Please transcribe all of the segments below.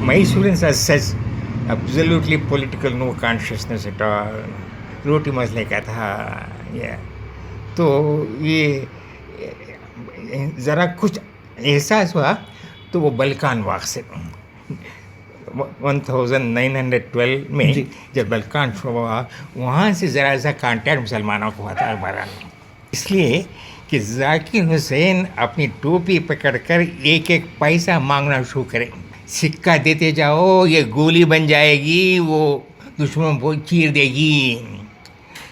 Mysoreans as such, absolutely political, no consciousness at all. रोटी मसले का था ये तो ये ज़रा कुछ एहसास हुआ तो वो बल्कान वाक़ से 1912 में जब बल्कान हुआ वहाँ से ज़रा सा कांटेक्ट मुसलमानों को हुआ था अखबारान में, इसलिए कि जाकिर हुसैन अपनी टोपी पकड़कर एक एक पैसा मांगना शुरू करें, सिक्का देते जाओ ये गोली बन जाएगी, वो दुश्मनों को चीर देगी.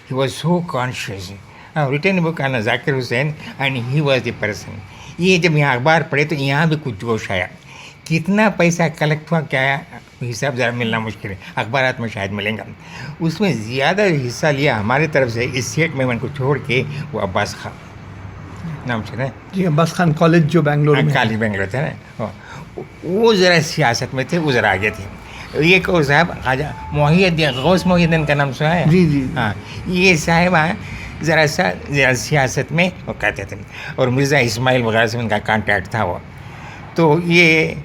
He was so conscious. I have written a book on Zakir Hussain and he was the person. ये जब यहाँ अखबार पढ़े तो यहाँ भी कुछ जोश आया. कितना पैसा कलेक्ट हुआ क्या हिसाब ज़रा मिलना मुश्किल है, अखबारात में शायद मिलेंगा. उसमें ज़्यादा हिस्सा लिया हमारी तरफ से इस सेठ मेमन को छोड़ के वो अब्बास खान नाम सुना जी, अब्बास खान कॉलेज जो बेंगलोर में, कॉलेज बेंगलोर था ना, वो ज़रा सियासत में थे, वो ज़रा आगे थे. ये को साहब ख्वाजा मोहिउद्दीन गौस मोहिउद्दीन का नाम सुना है? जी जी. हाँ, ये साहब ज़रा सियासत में वो कहते थे और मिर्ज़ा इस्माइल वगैरह से उनका कांटेक्ट था वो. तो ये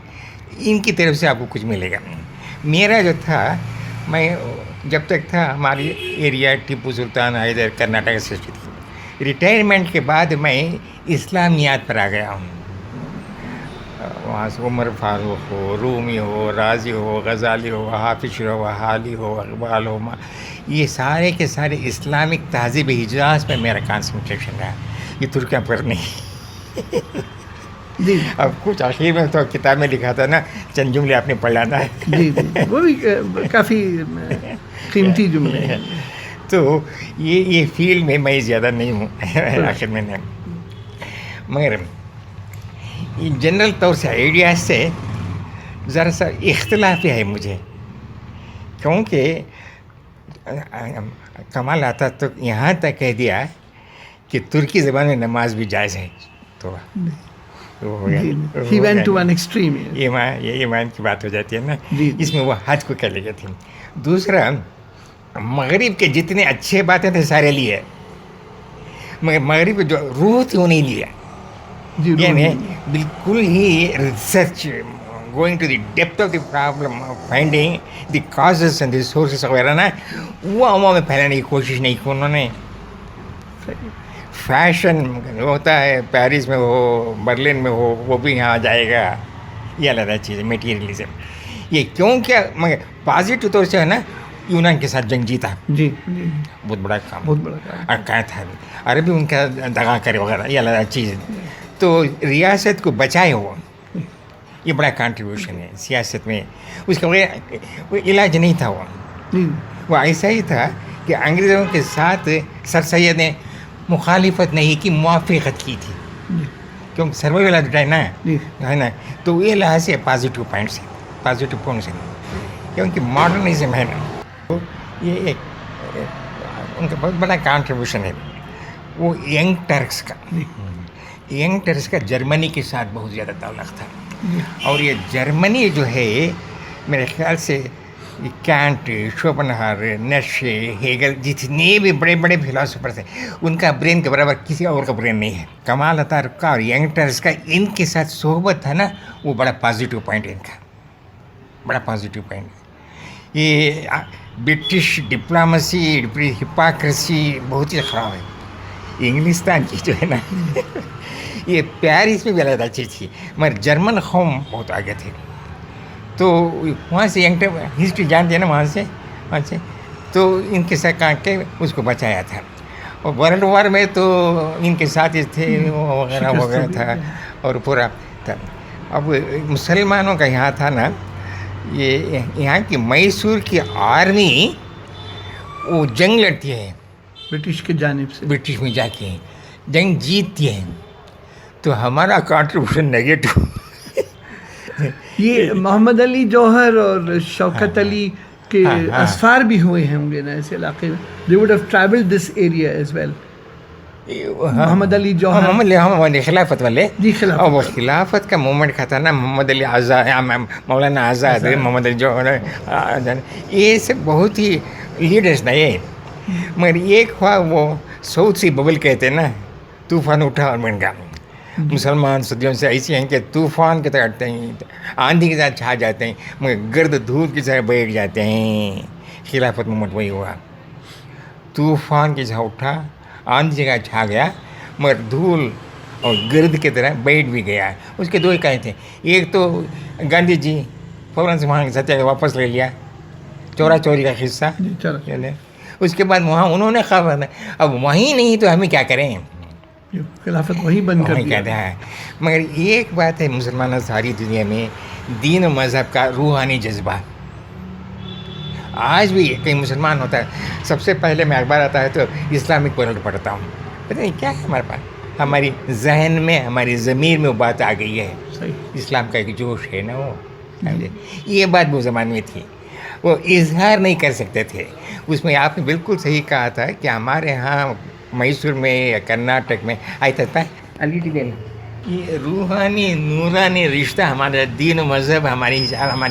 इनकी तरफ से आपको कुछ मिलेगा. मेरा जो था, मैं जब तक था हमारी एरिया टीपू सुल्तान हैदर कर्नाटक से थी. रिटायरमेंट के बाद मैं इस्लामियात पर आ गया हूँ. वहाँ से उमर फारूक हो, रूमी हो, राजी हो, गज़ाली हो, हाफिज हो, हाली हो, इकबाल हो, ये सारे के सारे इस्लामिक तहज़ीब हिजाज़ में मेरा कंसंट्रेशन रहा. ये तुर्कियाँ पर नहीं. जी. अब कुछ आखिर में तो किताब में लिखा था ना, चंद जुमले आपने पढ़ लाना है. जी जी, वो भी काफ़ी कीमती जुमले हैं. तो ये फील्ड में मैं ज़्यादा नहीं हूँ आखिर में नहीं. मगर जनरल तौर से आइडियाज से ज़रा सा इख्तलाफी है मुझे, क्योंकि कमाल आता तो यहाँ तक कह दिया कि तुर्की ज़बान में नमाज भी जायज़ है. तो He went to one extreme. ये ईमान की बात हो जाती है ना, इसमें वो हज को कर लेते थे. दूसरा, मगरिब के जितने अच्छे बातें थे सारे लिए, मगर मगरिब जो रूह थी वो नहीं लिया. यानी बिल्कुल ही research, going to the depth of the problem, finding the causes and the sources वगैरह ना, वो अमों में फैलाने की कोशिश नहीं की उन्होंने. फैशन होता है पेरिस में हो, बर्लिन में हो, वो भी यहाँ आ जाएगा, ये अलग चीज़ है. मटीरियलिज्म ये क्यों क्या, मगर पॉजिटिव तौर से है ना, यूनान के साथ जंग जीता. जी. बहुत बड़ा काम, बहुत बड़ा काम. और क्या था अरबी उनका दगा करे वगैरह, ये अलग चीज़. तो रियासत को बचाए हो, ये बड़ा कंट्रीब्यूशन है सियासत में. उसका वो इलाज नहीं था. वो ऐसा ही था कि अंग्रेज़ों के साथ सर सैयद ने मुखालिफत नहीं की, मुआफ़क़त की थी, क्योंकि सर्वाइवल ऑफ द टाइम है ना. तो ये लिहाज से पॉजिटिव पॉइंट्स है, पॉजिटिव पॉइंट्स है, क्योंकि मॉडर्निज्म है ना, तो ये एक उनका बहुत बड़ा कंट्रीब्यूशन है. वो यंग टर्क्स का जर्मनी के साथ बहुत ज़्यादा ताल्लुक़ था. और ये जर्मनी जो है मेरे ख्याल से कैंट, शोपेनहावर, नीत्शे, हेगल, जितने भी बड़े बड़े फिलोसोफर थे, उनका ब्रेन के बराबर किसी और का ब्रेन नहीं है. कमाल अतार का और यंगस्टर्स का इनके साथ सोहबत था ना, वो बड़ा पॉजिटिव पॉइंट है इनका, बड़ा पॉजिटिव पॉइंट. ये ब्रिटिश डिप्लोमेसी, हिपोक्रेसी बहुत ही ख़राब है. इंग्लिस्तान की जो है ना ये पेरिस में भी अलग अच्छी थी, मगर जर्मन कौम बहुत आगे थे. तो वहाँ से यंग हिस्ट्री जानते हैं ना, वहाँ से तो इनके साथ कहाँ के उसको बचाया था. और वर्ल्ड वॉर में तो इनके साथ ही थे वगैरह था और पूरा था. अब मुसलमानों का यहाँ था ना, ये यहाँ की मैसूर की आर्मी वो जंग लड़ती है ब्रिटिश के जानिब से, ब्रिटिश में जाके जंग जीतती है. तो हमारा कंट्रीब्यूशन नेगेटिव. ये मोहम्मद अली जौहर और शौकत अली के असफार भी हुए होंगे ना इस इलाके में. They would have travelled this area as well. Mohammad Ali Jauhar, Mohammad Khilafat वाले जी, खिलाफत. और वो खिलाफत का मूवमेंट का था ना, मोहम्मद अली आज़ाद, मौलाना आज़ाद, मोहम्मद अली जौहर, ये सब बहुत ही लीडर्स ना ये. मगर एक हुआ वो साउथ सी बबल कहते हैं ना, तूफान उठा और बन गया. मुसलमान सदियों से ऐसे हैं कि तूफ़ान की तरह हटते हैं, आंधी के साथ छा जाते हैं, मगर गर्द धूप की तरह बैठ जाते हैं। खिलाफत मूवमेंट वही हुआ, तूफ़ान की तरह उठा, आंधी जगह छा गया, मगर धूल और गर्द की तरह बैठ भी गया। उसके दो इकाई थे, एक तो गांधी जी फ़ौरन से वहाँ सत्याग्रह वापस ले लिया, चोरा चोरी का किस्सा जी, चलो। चले। उसके बाद वहाँ उन्होंने खबर, अब वहीं नहीं तो हमें क्या करें, खिलाफत वहीं बंद कर वहीं दिया। कहता है। मगर एक बात है, मुसलमान सारी दुनिया में दीन और मज़हब का रूहानी जज्बा आज भी कहीं मुसलमान होता है, सबसे पहले मैं अखबार आता है तो इस्लामिक वर्ल्ड पढ़ता हूँ। पता नहीं क्या है हमारे पास, हमारी जहन में, हमारी ज़मीर में वो बात आ गई है, सही। इस्लाम का एक जोश है ना वो, समझे। ये बात वो ज़माने में थी, वो इजहार नहीं कर सकते थे उसमें। आपने बिल्कुल सही कहा था कि हमारे यहाँ मैसूर में या कर्नाटक में आया था ये रूहानी नूरानी रिश्ता हमारा दीन व मज़हब, हमारी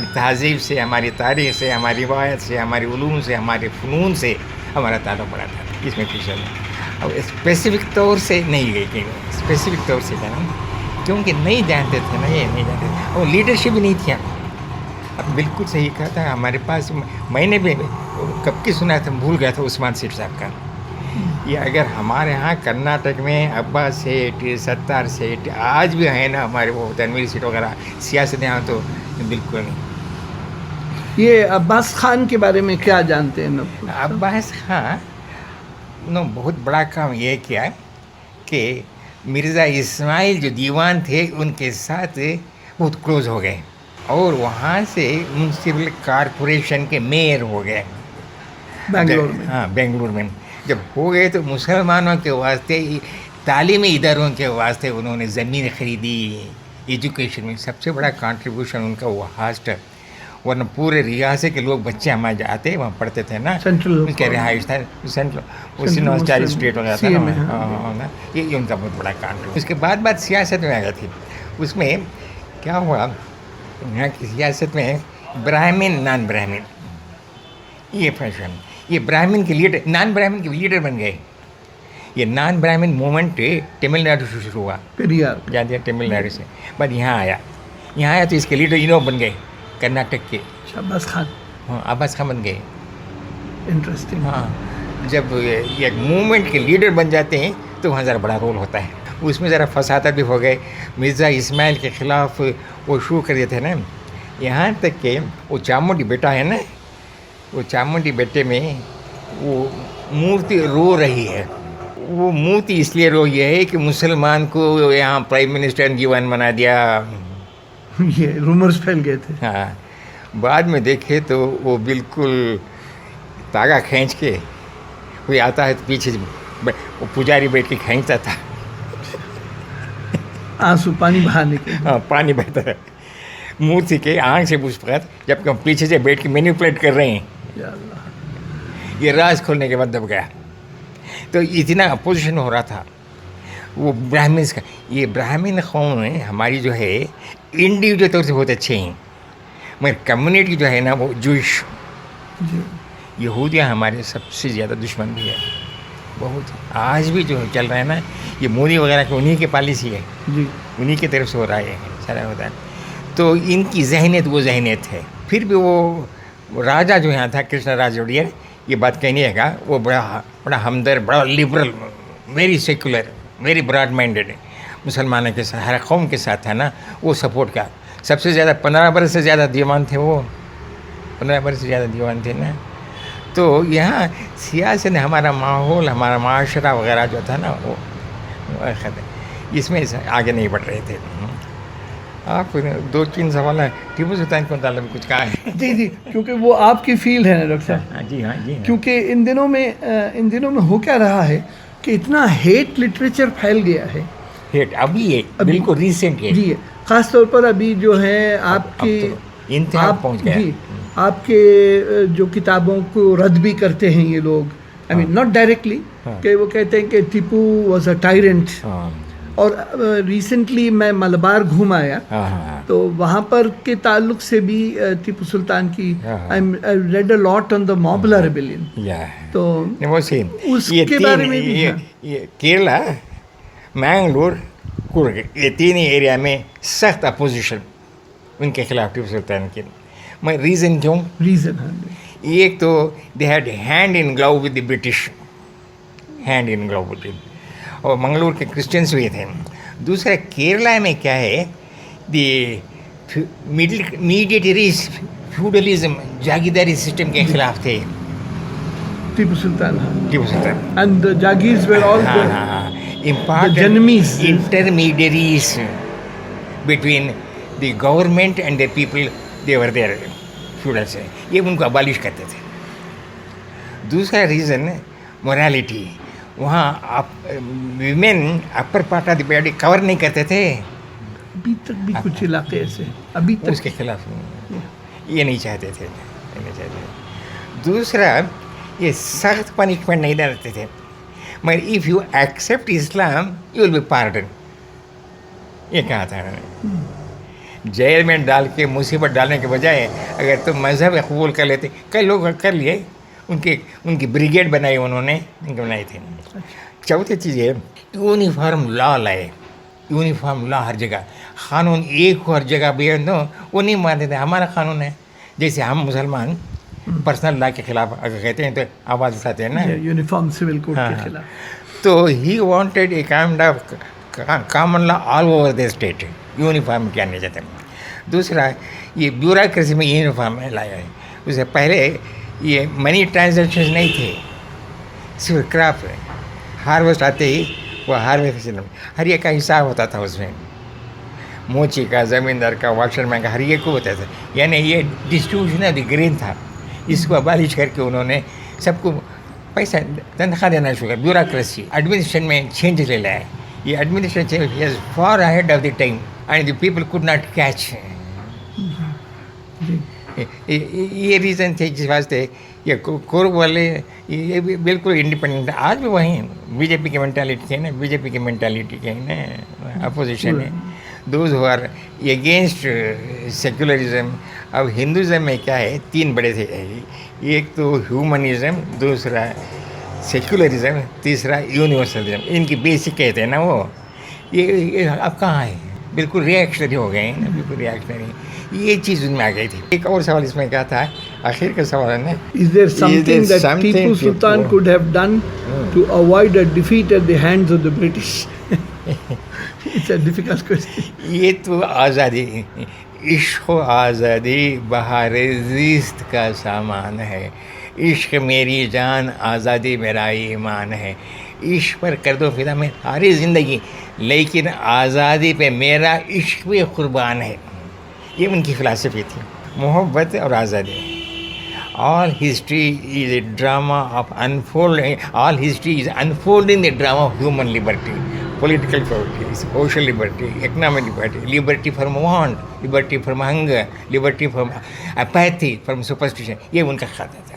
तहज़ीब से, हमारी तारीख़ से, हमारी रिवायत से, हमारी उलूम से, हमारे फ़नून से हमारा ताल्लुक़ बड़ा था। इसमें फिशल है। अब स्पेसिफ़िक तौर से नहीं गई कहीं, स्पेसिफ़िक तौर से कहना, क्योंकि नहीं जानते थे ना, ये नहीं जानते थे, और लीडरशिप भी नहीं थी। अब बिल्कुल सही कहा था, हमारे पास मैंने भी कब की सुना था, भूल गया था, उस्मान सेठ साहब का। ये अगर हमारे यहाँ कर्नाटक में अब्बास सेठ, सत्तार सेठ आज भी है ना, हमारे वो तनवीर सेठ वगैरह, सियासत यहाँ तो बिल्कुल नहीं। ये अब्बास खान के बारे में क्या जानते हैं? अब्बास खान ने बहुत बड़ा काम ये किया कि मिर्ज़ा इस्माइल जो दीवान थे उनके साथ बहुत क्लोज हो गए, और वहाँ से म्यूनसिपल कॉरपोरेशन के मेयर हो गए बेंगलोर में। हाँ, बेंगलुरु में जब हो गए तो मुसलमानों के वास्ते, तालीमी इदारों के वास्ते उन्होंने ज़मीन ख़रीदी। एजुकेशन में सबसे बड़ा कंट्रीब्यूशन उनका वो हॉस्टल, वरना पूरे रियासत के लोग, बच्चे हमारे जाते वहाँ पढ़ते थे ना, सेंट्रल उनके रिहाइश था सेंट्रल, उसी नॉस्टाइल स्टेट वगैरह था ना, ये उनका बहुत बड़ा कंट्रीब्यूशन। उसके बाद सियासत में आ गई थी। उसमें क्या हुआ, यहाँ की सियासत में ब्राह्मण नॉन ब्राह्मण ये फैशन, ये ब्राह्मण के लीडर नॉन ब्राह्मण के लीडर बन गए। ये नॉन ब्राह्मण मूवमेंट तमिलनाडु से शुरू हुआ, पेरियार जानते हैं, तमिलनाडु से, बट यहाँ आया तो इसके लीडर इनो बन गए कर्नाटक के, अब्बास खान। हाँ, अब्बास खान बन गए। इंटरेस्टिंग। हाँ, जब ये मूवमेंट के लीडर बन जाते हैं तो वहाँ ज़रा बड़ा रोल होता है। उसमें ज़रा फसादा भी हो गए, मिर्ज़ा इस्माइल के ख़िलाफ़ वो शुरू कर दिए थे ना, यहाँ तक कि वो चामुंडी बेटा है ना, वो चामुंडी बेटे में वो मूर्ति रो रही है। वो मूर्ति इसलिए रो रही है कि मुसलमान को यहाँ प्राइम मिनिस्टर दीवान बना दिया। ये रूमर्स फैल गए थे। हाँ, बाद में देखे तो वो बिल्कुल तागा खींच के कोई आता है तो पीछे वो पुजारी बैठ के खींचता था, आंसू पानी बहाने के। हाँ, पानी बहता है मूर्ति के आँख से पुष्पगत, जबकि हम पीछे से बैठ के मैनिपुलेट कर रहे हैं। या अल्लाह। ये राज खोलने के बाद दब गया। तो इतना अपोजिशन हो रहा था वो ब्राह्मण्स का। ये ब्राह्मण कौम में हमारी जो है इंडिविजुअल तौर से बहुत अच्छे हैं, मगर कम्युनिटी जो है ना वो जूश, यहूदियाँ हमारे सबसे ज़्यादा दुश्मन भी है बहुत। आज भी जो चल रहा है ना, ये मोदी वगैरह की उन्हीं की पॉलिसी है जी, उन्हीं की तरफ से हो रहा है सारा होता है। तो इनकी जहनीत वो जहनीत है। फिर भी वो राजा जो यहाँ था कृष्ण राज ओडियर, ये बात कहनी है का, वो बड़ा हमदर्द, बड़ा liberal, very secular, very broad minded मुसलमानों के साथ, हर कौम के साथ था ना, वो सपोर्ट का। सबसे ज़्यादा 15 बरस से ज़्यादा दीवान थे वो, 15 बरस से ज़्यादा दीवान थे ना। तो यहाँ सियासत ने हमारा माहौल, हमारा माशरा वगैरह जो था ना वो इसमें आगे नहीं बढ़ रहे थे। आप 2-3 सवाल है टीपू सुल्तान को ताल्लुक कुछ कहा है? जी जी, क्योंकि वो आपकी फील्ड है ना डॉक्टर साहब। हाँ जी, हाँ जी, हाँ। क्योंकि इन दिनों में हो क्या रहा है कि इतना हेट लिटरेचर फैल गया है। हेट अभी बिल्कुल रिसेंट है जी, ख़ास तौर पर अभी जो है आपके तो इंतहा पहुंच गया। जी, आपके जो किताबों को रद्द भी करते हैं ये लोग, आई मीन नॉट डायरेक्टली, कि वो कहते हैं कि टीपू वाज अ टायरेंट। और रिसेंटली मैं मलबार घूम आया, तो वहाँ पर के ताल्लुक से भी टीपू सुल्तान की I read a lot on the Moplah rebellion. तो वो सेम उसके बारे में भी ये केरला, मैंगलोर कुर्ग, ये तीन ही एरिया में सख्त अपोजिशन उनके खिलाफ टीपू सुल्तान की। मैं रीज़न क्यों? रीजन, हाँ जी। एक तो they had hand in glove with the British, hand in glove with, और मंगलूर के क्रिश्चियंस भी थे। दूसरा केरला में क्या है, द मीडिएटरीज फ्यूडलिज्म, जागीरदारी सिस्टम के खिलाफ थे टीपू सुल्तान, हाँ। Tipu Sultan. And the Jagirs were all important Janamis. intermediaries between the government and the people, they were there, feudals, ये उनको अबालिश करते थे। दूसरा रीज़न मोरालिटी, वहाँ आप women upper part of the body cover नहीं करते थे, अभी तक भी कुछ इलाके ऐसे, अभी तक उसके खिलाफ ये नहीं चाहते थे, ये नहीं चाहते। दूसरा, ये सख्त पनिशमेंट नहीं देते थे, मगर if you accept Islam you will be pardon, ये कहा था उन्होंने। जेल में डाल के मुसीबत डालने के बजाय अगर तुम मज़हब कबूल कर लेते, कई लोग कर लिए, उनकी ब्रिगेड बनाई उन्होंने, उनके बनाई थी। चौथी चीज़ है यूनिफॉर्म लॉ लाए, यूनिफॉर्म लॉ हर जगह, क़ानून एक हो हर जगह भी तो वो नहीं मानते थे, हमारा कानून है। जैसे हम मुसलमान पर्सनल लॉ के खिलाफ अगर कहते हैं तो आवाज़ उठाते हैं ना, यूनिफॉर्म सिविल कोड हाँ, के हाँ। खिलाफ। तो he wanted a kind of common law all over the state, uniform क्या नहीं चाहते। दूसरा, ये ब्यूरोक्रेसी में यूनिफॉर्म लाया है। उससे पहले ये मनी ट्रांजैक्शंस नहीं थे, सिर्फ क्रॉप हार्वेस्ट आते ही वो हार्वेस्ट हर एक का हिसाब होता था उसमें, मोची का, ज़मींदार का, वाशरमैन का, हर एक को होता था। यानी ये डिस्ट्रीब्यूशन ऑफ द ग्रेन था, इसको अबालिश करके उन्होंने सबको पैसा तनख्वाह देना शुरू किया। ब्यूरोक्रेसी एडमिनिस्ट्रेशन में चेंज ले लाया, ये administration is far ahead of the time and the people could not catch. ये रीज़न थे जिस वास्ते ये कुर्ग वाले ये भी बिल्कुल इंडिपेंडेंट, आज भी वही बीजेपी की मेंटालिटी है ना, बीजेपी की मेंटालिटी के है ना, अपोजिशन है। Those who are against secularism. अब हिंदुज़म में क्या है, तीन बड़े थे, एक तो ह्यूमनिज़म, दूसरा सेक्युलरिज्म, तीसरा यूनिवर्सलिज्म। इनकी बेसिक कहते हैं ना वो, ये अब कहाँ है, बिल्कुल रिएक्शनरी हो गए हैं ना, बिल्कुल रिएक्शनरी। ये चीज़ उनमें आ गई थी। एक और सवाल इसमें क्या था, आखिर का सवाल है ना, Is there something that Tipu Sultan could have done to avoid a defeat at the hands of the British? It's a difficult question. ये तो आज़ादी, इश्क व आज़ादी बहार ज़िस्त का सामान है, इश्क मेरी जान, आज़ादी मेरा ईमान है। इश्क पर कर दो फिदा में सारी ज़िंदगी, लेकिन आज़ादी पे मेरा इश्क भी कुर्बान है। ये उनकी फ़िलासफ़ी थी, मोहब्बत और आज़ादी। All history is a drama of unfolding, all history is unfolding the drama of human liberty, political liberty, social liberty, economic liberty, liberty from want, liberty from hunger, liberty from apathy, from superstition, ये उनका खाता था।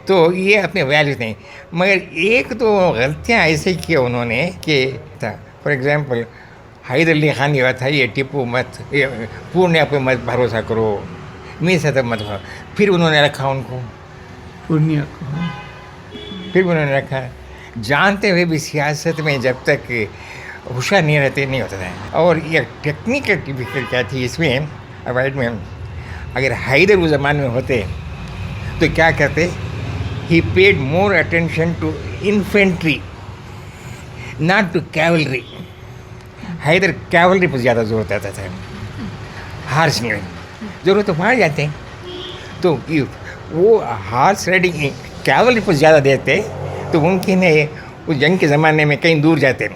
तो ये अपने values नहीं, मगर एक तो गलतियाँ ऐसे की उन्होंने कि था, फॉर एग्जांपल हैदर अली खान ये था, ये टिप्पू मत, ये पूर्णिया पे मत भरोसा करो, मीसा तब मत भरोसा। फिर उन्होंने रखा उनको पूर्णिया को, फिर उन्होंने रखा, जानते हुए भी सियासत में जब तक होशियार नहीं रहते नहीं होता था। और ये टेक्निकल डिफिकल्ट क्या थी इसमें, अवॉइड में, अगर हैदर उस ज़माने में होते तो क्या करते, he paid more attention to infantry not to cavalry. Haider cavalry पर ज़्यादा जोर देता था, हार्स नहीं, ज़रूरत तो बाहर जाते हैं, तो वो हार्स राइडिंग कैवलरी पर ज़्यादा देते तो मुमकिन है उस जंग के ज़माने में कहीं दूर जाते।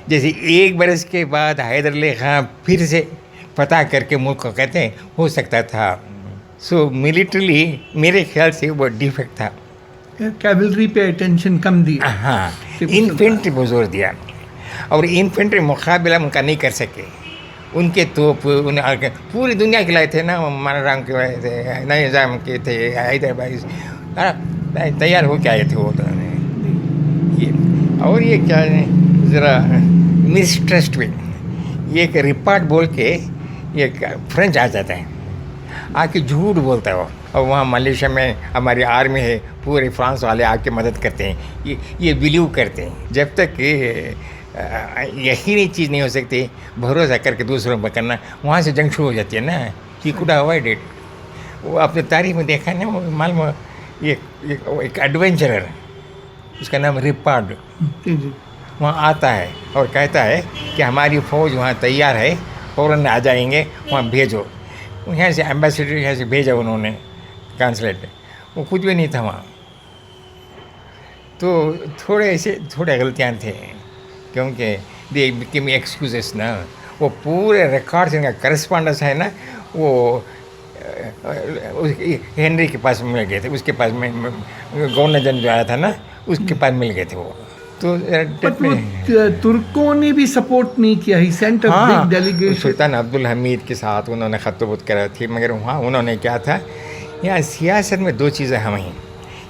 जैसे एक बरस के बाद हैदर अली खां फिर से फतह करके मुल्क को कहते हैं, हो सकता था। सो मिलिट्रली मेरे ख्याल से वो डिफेक्ट था, कैवलरी पे अटेंशन कम दिया। हाँ, इन्फेंट्री पर जोर दिया, और इन्फेंट्री मुकाबला उनका नहीं कर सके। उनके तोप पूरी दुनिया के लाए थे ना, माराराम के लाए थे, निज़ाम के थे, हैदराबाद तैयार हो के आए थे वो तो। और ये क्या है, ज़रा मिसट्रस्ट में ये एक रिपोर्ट बोल के ये फ्रेंच आ जाता है, आके झूठ बोलता है वो, और वहाँ मलेशिया में हमारी आर्मी है, पूरे फ्रांस वाले आके मदद करते हैं, ये बिलीव करते हैं। जब तक यकीनी चीज़ नहीं हो सकती, भरोसा करके दूसरों पर करना, वहाँ से जंग शुरू हो जाती है ना। He could avoid it. वो अपने तारीख में देखा ना, वो मालूम एक एडवेंचरर, उसका नाम रिपार्ड, जी जी वहाँ आता है और कहता है कि हमारी फ़ौज वहाँ तैयार है, फ़ौरन आ जाएंगे, वहाँ भेजो। यहाँ से एम्बेसडर यहाँ से भेजा उन्होंने, कांसलेट, वो कुछ भी नहीं था वहाँ। तो थोड़े गलतियाँ थे, क्योंकि दे बिकेम एक्सक्यूजेस ना। वो पूरे रिकॉर्ड्स, इनका करस्पॉन्डेंस है ना, वो हेनरी के पास मिल गए थे, उसके पास में गवर्नर जनरल जो आया था ना, उसके पास मिल गए थे वो। तो बट वो तुर्कों ने भी सपोर्ट नहीं किया। ही सेंट अ बिग डेलीगेशन। सुल्तान अब्दुल हमीद के साथ उन्होंने खतबत करा थी, मगर वहाँ उन्होंने क्या था, यहाँ सियासत में दो चीज़ें हमें,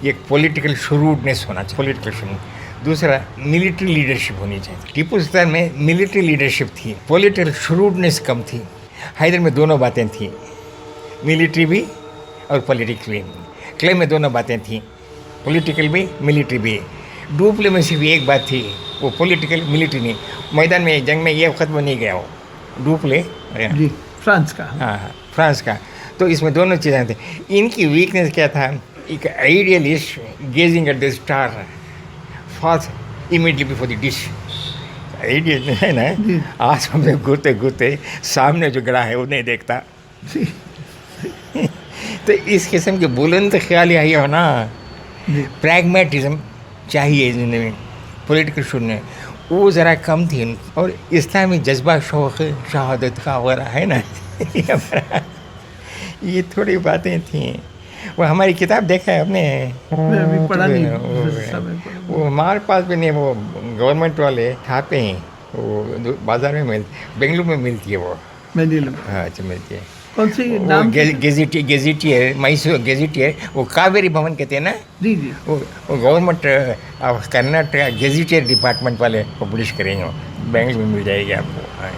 एक पॉलिटिकल शुरूडनेस होना चाहिए, पॉलिटिकल शुरू, दूसरा मिलिट्री लीडरशिप होनी चाहिए। टीपू सुल्तान में मिलिट्री लीडरशिप थी, पॉलिटिकल शुरूडनेस कम थी। हैदर में दोनों बातें थी, मिलिट्री भी और पॉलिटिक्स भी। क्ले में दोनों बातें थी, पॉलिटिकल भी मिलिट्री भी। डुप्ले में सिर्फ एक बात थी, वो पॉलिटिकल मिलिट्री नहीं। मैदान में जंग में ये ख़त्म नहीं गया वो, डुप्ले जी फ्रांस का। हाँ, फ्रांस का। तो इसमें दोनों चीज़ें थी। इनकी वीकनेस क्या था, एक idealist gazing at the star fast immediately before the dish. Ideal है ना, आज हमें घूरते घूरते सामने जो गड़ा है वो नहीं देखता। तो इस किस्म के बुलंद ख्याल आई हो ना, प्रैग्मेटिज्म चाहिए ज़िंदगी में, पॉलिटिकल शुरू वो ज़रा कम थी। और इस्लामी जज्बा, शौक़ शहादत का वगैरह है ना, ये थोड़ी बातें थी। वो हमारी किताब देखा है आपने? मैं पढ़ा नहीं, वो हमारे पास भी नहीं, वो गवर्नमेंट वाले छापे हैं, वो बाज़ार में बेंगलुरु में मिलती है वो। मैं नहीं लूँ। हाँ, अच्छा, मिलती है। कौन सी नाम? गेजिटियर, मैसूर गेजिटियर, वो कावेरी भवन कहते हैं ना। जी जी। वो गवर्नमेंट ऑफ कर्नाटक गेजिटियर डिपार्टमेंट वाले पब्लिश करेंगे, बेंगलुरु में मिल जाएगी आपको। हाँ।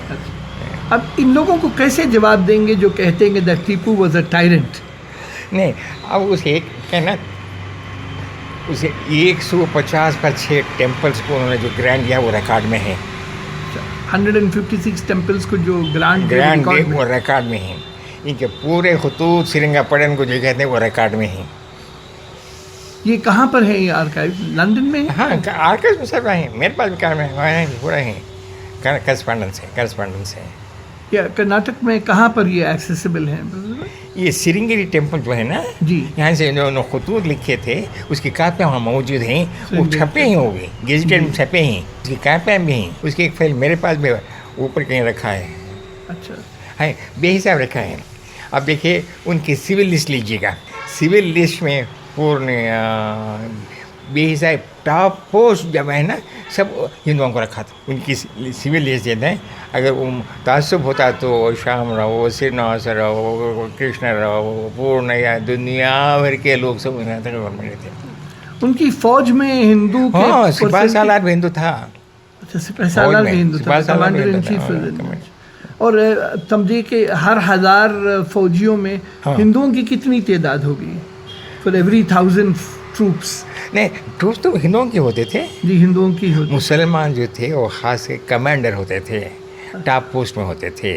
अब इन लोगों को कैसे जवाब देंगे जो कहते हैं that Tipu was a tyrant? नहीं, अब उसे कहना, उसे 150 का 6 टेम्पल्स को उन्होंने जो ग्रांट दिया वो रिकॉर्ड में है। 156 टेम्पल्स को जो ग्रांट वो रिकॉर्ड में है। इनके पूरे खतूत सिरंगापटन को जो कहते हैं वो रिकॉर्ड में है। ये कहाँ पर है ये आर्काइव? लंदन में? हाँ, आर्काइव में सब है, मेरे पास भी कार में पूरा है, करस्पॉन्डेंस है। या कर्नाटक में कहाँ पर ये एक्सेसिबल है? ये सिरिंगेरी टेम्पल जो है ना जी, यहाँ से जो खतूत लिखे थे उसकी कापियाँ वहाँ मौजूद हैं, वो छपे ही होंगे, गेजेटेड में छपे हैं, उसकी कापियाँ भी हैं। उसकी एक फाइल मेरे पास भी ऊपर कहीं रखा है। अच्छा है, बेहिसाब रखा है। अब देखिए उनकी सिविल लिस्ट लीजिएगा, सिविल लिस्ट में पूर्ण बेहिसाब टॉप पोस्ट जब है ना सब हिंदुओं को रखा था। उनकी सिविल लिस्ट देते हैं, अगर वो तासुब होता तो श्याम राव, श्रीनिवास राव, कृष्ण राव, पूर्ण या दुनिया भर के लोग सब गवर्नमेंट थे। उनकी फौज में हिंदू के? हाँ, सिपाही सालार भी हिंदू था। अच्छा, सिपाही सालार भी हिंदू था, कमांडर इन चीफ। और समझिए कि हर 1000 फौजियों में हिंदुओं की कितनी तादाद होगी? For every 1000 troops? नहीं, ट्रूप्स तो हिंदुओं के होते थे जी, हिंदुओं की होती। मुसलमान जो थे वो खास कमांडर होते थे, टॉप पोस्ट में होते थे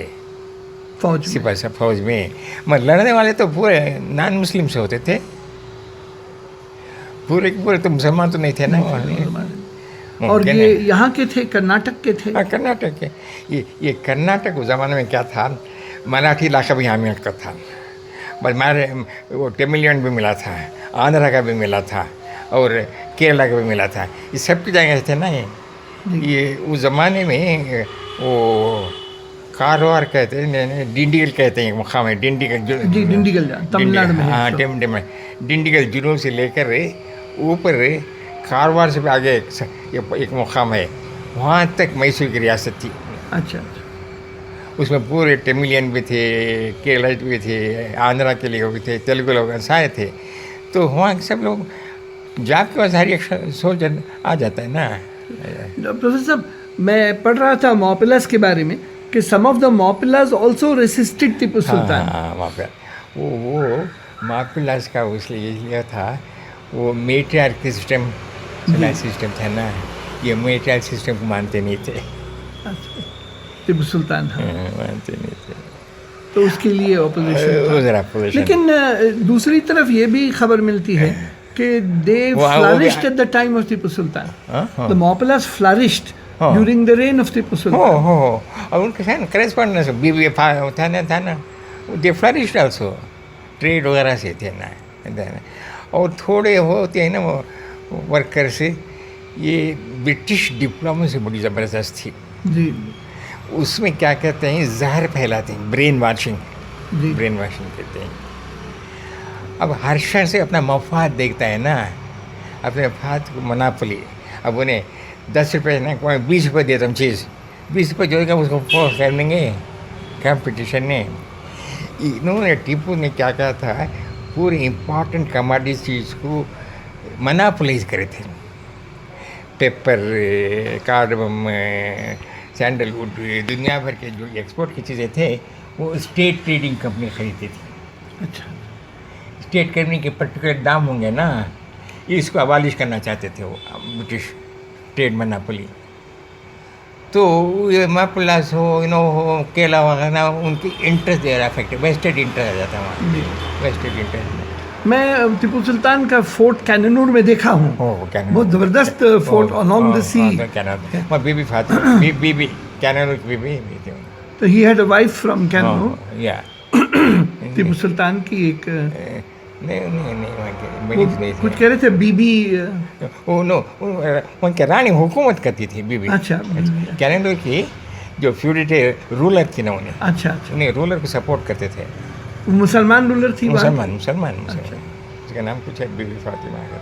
फौज सिपाही सब फौज में। मगर लड़ने वाले तो पूरे नॉन मुस्लिम से होते थे, पूरे के पूरे तो मुसलमान तो नहीं थे ना। और ये यहाँ के थे, कर्नाटक के थे? हाँ, कर्नाटक के। ये कर्नाटक उस ज़माने में क्या था, मराठी इलाका भी यहाँ मिलता था, बस हमारे वो तमिलियन भी मिला था, आंध्रा का भी मिला था और केरला का भी मिला था। ये सब की जगह थे ना। ये उस ज़माने में वो कारवार कहते हैं, डिंडिगल कहते हैं, मुकाम है डिंडिगल। जी, डिंडिगल तमिलनाडु में। हाँ, डिंडिगल जुनूब से लेकर ऊपर कारवार से भी आगे एक मुकाम है, वहाँ तक मैसूर की रियासत थी। अच्छा, उसमें पूरे तमिलियन भी थे, केरला भी थे, आंध्रा के लोग भी थे, तेलुगु लोग सारे थे। तो वहाँ सब लोग जाप के बाद हर एक सोल्जर आ जाता है ना। प्रोफेसर साहब, मैं पढ़ रहा था मॉपिलास के बारे में कि some of the Mappilas also resisted Tipu Sultan. हाँ, वो मॉपिलास का इसलिए था, वो मेट्रियार्क सिस्टम था ना, ये मेटल सिस्टम को मानते नहीं थे, अच्छा, टिपू सुल्तान, हाँ। मानते नहीं थे, तो उसके लिए ऑपोजिशन उधर अपोजिशन। लेकिन दूसरी तरफ ये भी खबर मिलती है कि they flourished at the time of Tipu Sultan, the Moplas flourished during the reign of Tipu हो सुल्तान। हो और उनके साथ करेस्पॉन्डेंस बीबी था ना दे फ्लरिश्ड आल्सो, ट्रेड वगैरह से थे ना। और थोड़े होते हैं ना वो वर्कर से, ये ब्रिटिश डिप्लोमेसी बड़ी ज़बरदस्त थी। जी उसमें क्या कहते हैं, जहर फैलाते हैं, ब्रेन वाशिंग, जी ब्रेन वाशिंग कहते हैं। अब हर शख्स से अपना मफाद देखता है ना, अपने मफाद को मनापली। अब उन्हें 10 रुपये ना, 20 रुपये देता हूँ चीज़, 20 रुपये जो देगा उसको फोर्स कर देंगे कंपटीशन ने। इन्होंने, टीपू ने क्या कहा था, पूरी इम्पॉर्टेंट कमोडिटी चीज़ को मनापोलाइज करे थे। पेपर, कार्डमम, सैंडलवुड, दुनिया भर के जो एक्सपोर्ट की चीज़ें थे वो स्टेट ट्रेडिंग कंपनी खरीदती थी। अच्छा, स्टेट कंपनी के पर्टिकुलर दाम होंगे ना, इसको अबालिश करना चाहते थे वो ब्रिटिश ट्रेड मनापोली। तो ये मापुलास हो, हो, केला वगैरह, उनकी इंटरेस्ट दे रहा फैक्ट्री, वेस्टेड इंटरेस्ट आ जाता है वहाँ, वेस्टेड इंटरेस्ट। मैं टिपू सुल्तान का फोर्ट कैननूर में देखा हूँ, बहुत ज़बरदस्त फोर्ट अलोंग द सी। मैं बीबी फातिमा, बीबी कैननूर की बीबी थी। तो he had a wife from Cannanore. या टिपू सुल्तान की एक नहीं, कुछ कह रहे थे बीबी, वो नो, उनके रानी हुकूमत करती थी बीबी। अच्छा, कैननूर की जो फ्यूडिटिव रूलर थी ना, उन्हें, अच्छा अच्छा, उन्हें रूलर को सपोर्ट करते थे। मुसलमान रूलर थी वहाँ? मुसलमान उसका नाम कुछ है, बीबी फातिमा का।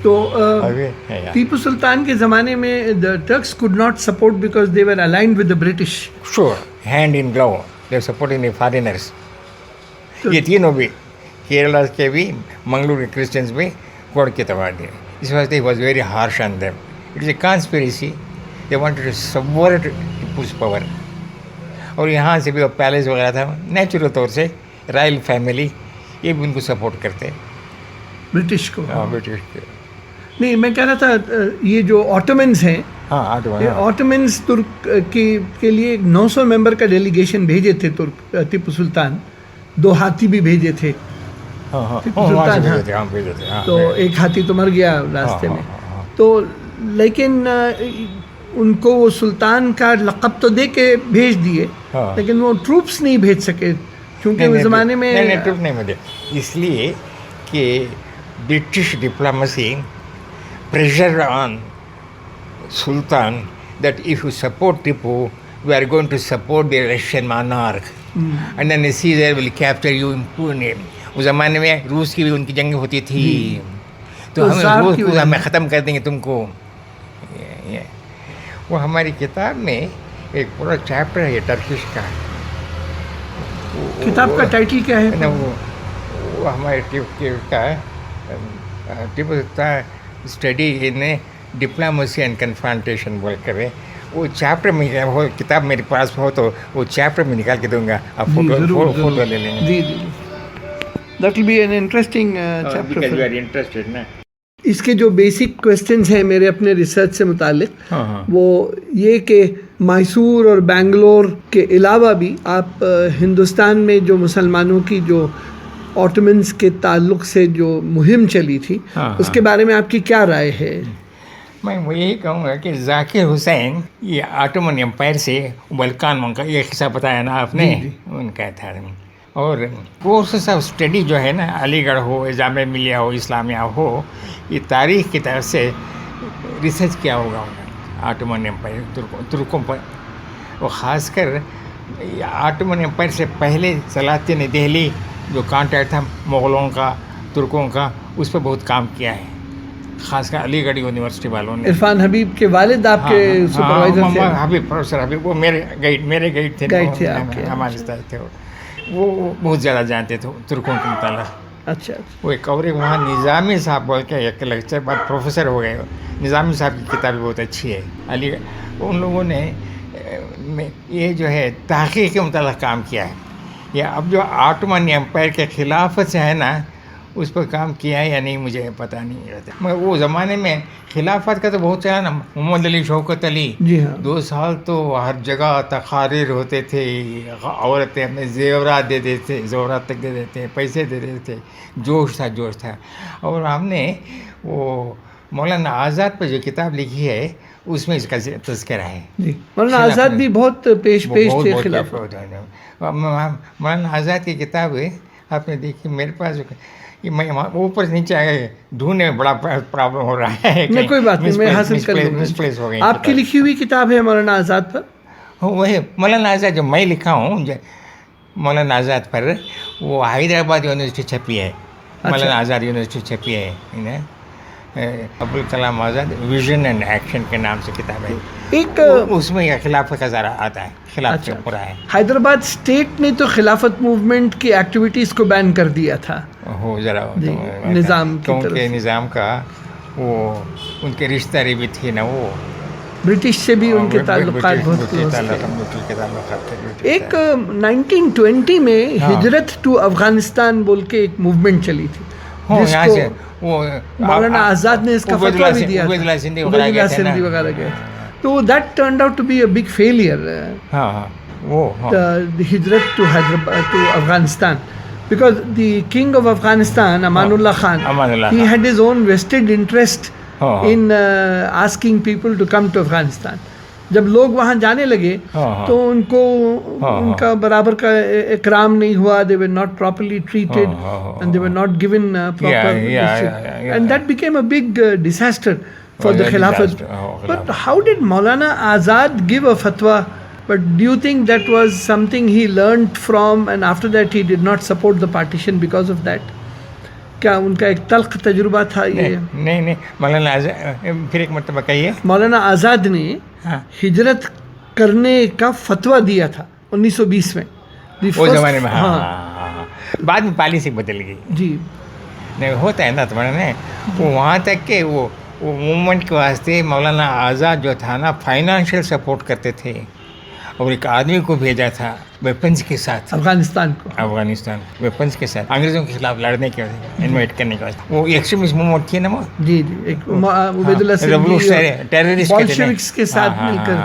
तो अभी है यार। टीपू सुल्तान के ज़माने में the Turks could not support because they were aligned with the British. Sure, hand in glove they supporting the foreigners. ये तीनों भी, केरला के भी, मंगलूर के क्रिश्चियंस भी कोड के तबाह दिए। इस वास्ते he was very harsh on them. It is a conspiracy, they wanted to subvert Tipu's power. और यहाँ से भी वो पैलेस वगैरह था, नेचुरल तौर से रॉयल फैमिली, ये भी उनको सपोर्ट करते, ब्रिटिश को। हाँ, ब्रिटिश के। नहीं, मैं कह रहा था ये जो ऑटोमन्स हैं, हाँ, ऑटोमन्स तुर्क के लिए 900 मेंबर का डेलीगेशन भेजे थे तुर्क, टिपू सुल्तान 2 हाथी भी भेजे थे। टिपू सुल्तान, हाँ। तो एक हाथी तो मर गया रास्ते में। तो लेकिन उनको वो सुल्तान का लक़ब तो दे के भेज दिए, लेकिन वो ट्रूप्स नहीं भेज सके, क्योंकि उस ज़माने में नहीं ट्रूप नहीं भेजे, इसलिए कि British diplomacy pressure on sultan that if you support Tipu we are going to support the Russian monarch and then Caesar will capture you in Pune। उस ज़माने में रूस की भी उनकी जंग होती थी, तो हम रूस को हमें ख़त्म कर देंगे तुमको। वो हमारी किताब में एक पूरा चैप्टर है टर्किश का। किताब का टाइटल क्या है? ना वो हमारे Tipu Sultan study in diplomacy and confrontation बोल कर वो चैप्टर में, वो किताब मेरे पास हो तो वो चैप्टर में निकाल के दूंगा, आप फोटो ले लेंगे। जी जी, that will be an interesting chapter. You are interested ना। इसके जो बेसिक क्वेश्चंस हैं मेरे अपने रिसर्च से मुतालिक, वो ये कि मैसूर और बेंगलोर के अलावा भी आप हिंदुस्तान में जो मुसलमानों की जो ऑटोमन्स के ताल्लुक़ से जो मुहिम चली थी, उसके बारे में आपकी क्या राय है? मैं वो यही कहूँगा कि जाकिर हुसैन ये ऑटोमन एम्पायर से बल्कान का ये किस्सा बताया ना आपने, उनका था। और कोर्सेस ऑफ स्टडी जो है ना, अलीगढ़ हो, जामिया मिलिया हो, इस्लामिया हो, ये तारीख़ की तरफ से रिसर्च किया होगा ऑटोमन एम्पायर तुर्कों पर। और ख़ासकर ऑटोमन एम्पायर से पहले सलातिन दिल्ली जो कॉन्टैक्ट था मुग़लों का, तुर्कों का, उस पर बहुत काम किया है, ख़ासकर अलीगढ़ यूनिवर्सिटी वालों ने। इरफान हबीब के वालिद आपके सुपरवाइजर थे? हबीब, प्रोफेसर हबीब, वो मेरे गाइड थे हमारे साथ थे। वो बहुत ज़्यादा जानते थे तुर्कों के मुताल्लिक़। अच्छा, वो एक और एक वहाँ निज़ामी साहब बोल के एक लेक्चर बाद प्रोफेसर हो गए। निज़ामी साहब की किताब बहुत अच्छी है। अलीगढ़ उन लोगों ने ये जो है तहक़ीक़ के मुताल्लिक़ काम किया है। या अब जो ऑटोमन एम्पायर के खिलाफत से है ना, उस पर काम किया है या नहीं मुझे पता नहीं रहता। मगर वो ज़माने में खिलाफत का तो बहुत चला ना, मोहम्मद अली, शौकत अली, जी हाँ। 2 साल तो हर जगह तकारीर होते थे, औरतें अपने जेवरात दे देते, ज़ेवरात तक दे देते, पैसे दे देते, जोश था। और हमने वो मौलाना आज़ाद पर जो किताब लिखी है उसमें इसका तज़किरा है। जी, मौलाना आज़ाद भी बहुत पेश थे खिलाफ। मौलाना आज़ाद की किताब है, आपने देखी, मेरे पास ये मैं ऊपर से नीचे आए ढूंढने में बड़ा प्रॉब्लम हो रहा है। नहीं कोई बात नहीं, मैं हासिल कर लूँगा। मिसप्लेस हो गई आपकी लिखी हुई किताब है मौलाना आज़ाद पर? हो वही मौलाना आज़ाद जो मैं लिखा हूँ मौलाना आज़ाद पर, वो हैदराबाद यूनिवर्सिटी छपी है। मौलाना आज़ाद यूनिवर्सिटी छपी है, Abdul Kalam Azad vision and action के नाम से किताब है। एक उसमें यह खिलाफत का ज़रा आता है, खिलाफत से पूरा है। हैदराबाद स्टेट ने तो खिलाफत मूवमेंट की एक्टिविटीज़ को बैन कर दिया था। हो ज़रा निज़ाम की तरफ क्योंकि से। निज़ाम का वो उनके रिश्तेदारी भी थे ना, वो ब्रिटिश से भी उनके ताल्लुकात बहुत क्लोज थे। एक 1920 में हिजरत टू अफगानिस्तान बोल के एक मूवमेंट चली थी, यहाँ से वो मौलाना आज़ाद ने इसका फतवा भी दिया था, उबैदुल्लाह सिंधी वगैरह गए। तो that turned out to be a big failure, the hijrat to Hyderabad to Afghanistan, because the king of Afghanistan, Amanullah Khan, he had his own vested interest in asking people to come to Afghanistan. जब लोग वहाँ जाने लगे तो उनको उनका बराबर का इकराम नहीं हुआ, they were not properly treated and they were not given proper and that became a big disaster for the Khilafat. But how did Maulana Azad give a fatwa? But do you think that was something he learnt from and after that he did not support the partition because of that? क्या उनका एक तल्ख तजुर्बा था ये? नहीं मौलाना आज़ाद, फिर एक मरतबा कहिए। मौलाना आज़ाद ने हिजरत करने का फतवा दिया था 1920 में, वो ज़माने में। हाँ, बाद में पॉलिसी बदल गई जी। नहीं होता है ना तुम्हारा ने, वो वहाँ तक के वो मूवमेंट के वास्ते मौलाना आज़ाद जो था ना, फाइनेंशियल सपोर्ट करते थे और एक आदमी को भेजा था वेपन्स के साथ अफगानिस्तान वेपन्स के साथ अंग्रेज़ों के खिलाफ लड़ने के वास्ते, इन्वाइट करने के वास्ते। वो एक्सट्रीमिस्ट मूवमेंट थी ना वो, जी एक उबैदुल्लाह सिंधी टेररिस्ट बोल्शेविक्स के साथ मिलकर,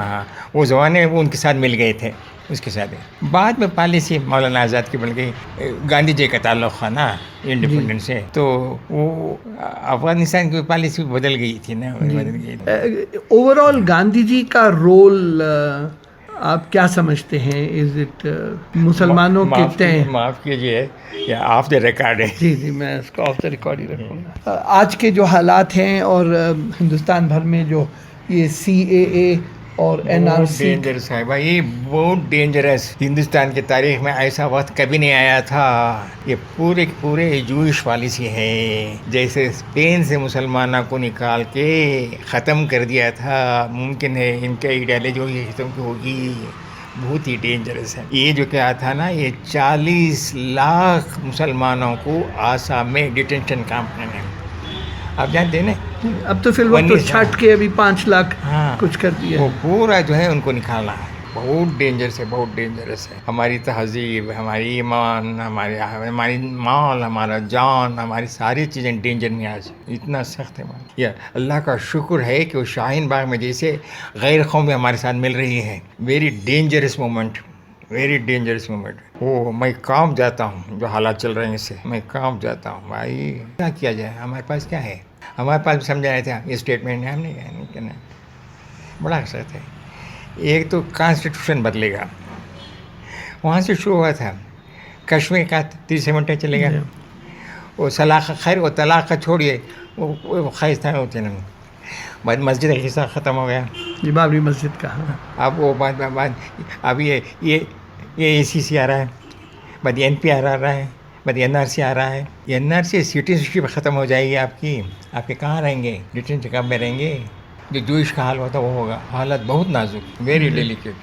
वो ज़माने में वो उनके साथ मिल गए थे उसके साथ। बाद में पॉलिसी मौलाना आज़ाद की बन गई, गांधी जी का ताल्लुक़ था ना इंडिपेंडेंस से, तो वो अफगानिस्तान की पॉलिसी बदल गई थी ना, बदल गई। ओवरऑल गांधी जी का रोल आप क्या समझते हैं? इज इट मुसलमानों के तय? माफ़ कीजिए, या ऑफ द रिकॉर्ड है? जी मैं इसको ऑफ द रिकॉर्ड ही रखूँगा। आज के जो हालात हैं और हिंदुस्तान भर में जो ये CAA और NRC, डेंजरस है भाई, ये बहुत डेंजरस। हिंदुस्तान की तारीख में ऐसा वक्त कभी नहीं आया था। ये पूरे जूइश पॉलिसी है, जैसे स्पेन से मुसलमानों को निकाल के ख़त्म कर दिया था, मुमकिन है इनका आइडियालॉजी ख़त्म होगी। बहुत ही डेंजरस है ये जो क्या था ना, ये 40 लाख मुसलमानों को आसाम में डिटेंशन कैंप में, आप जानते हैं ना। अब तो फिलहाल तो छाट के अभी 5 लाख कुछ कर दिया, वो पूरा जो है उनको निकालना है। बहुत डेंजरस है, बहुत डेंजरस है। हमारी तहज़ीब, हमारी ईमान, हमारी माल, हमारा जान, हमारी सारी चीज़ें डेंजर में आज, इतना सख्त है। या अल्लाह का शुक्र है कि वो शाहीन बाग में जैसे गैर कौमी हमारे साथ मिल रही है। Very dangerous moment, very dangerous moment. वो मैं काम जाता हूँ, जो हालात चल रहे हैं इससे मैं काम जाता हूँ। भाई क्या किया जाए, हमारे पास क्या है? हमारे पास भी समझा रहे थे ये स्टेटमेंट है, हम नहीं कहना, बड़ा सख्त है। एक तो कॉन्स्टिट्यूशन बदलेगा, वहाँ से शुरू हुआ था। कश्मीर का 30 मिनट चलेगा, वो सलाख खैर, वो तलाक़ का छोड़िए, वो खाइस्तान होते हैं। बाद मस्जिद का हिस्सा ख़त्म हो गया, ये बाबरी मस्जिद का। अब वो बाद अब ये ACC आ रहा है, बाद NP आ रहा है, बाद NRC आ रहा है। NRC सिटीजनशिप ख़त्म हो जाएगी आपकी, आपके कहाँ रहेंगे? डिटेंशन कैंप में रहेंगे। जो जूइश का हाल होता वो होगा। हालत बहुत नाजुक, वेरी डेलिकेट।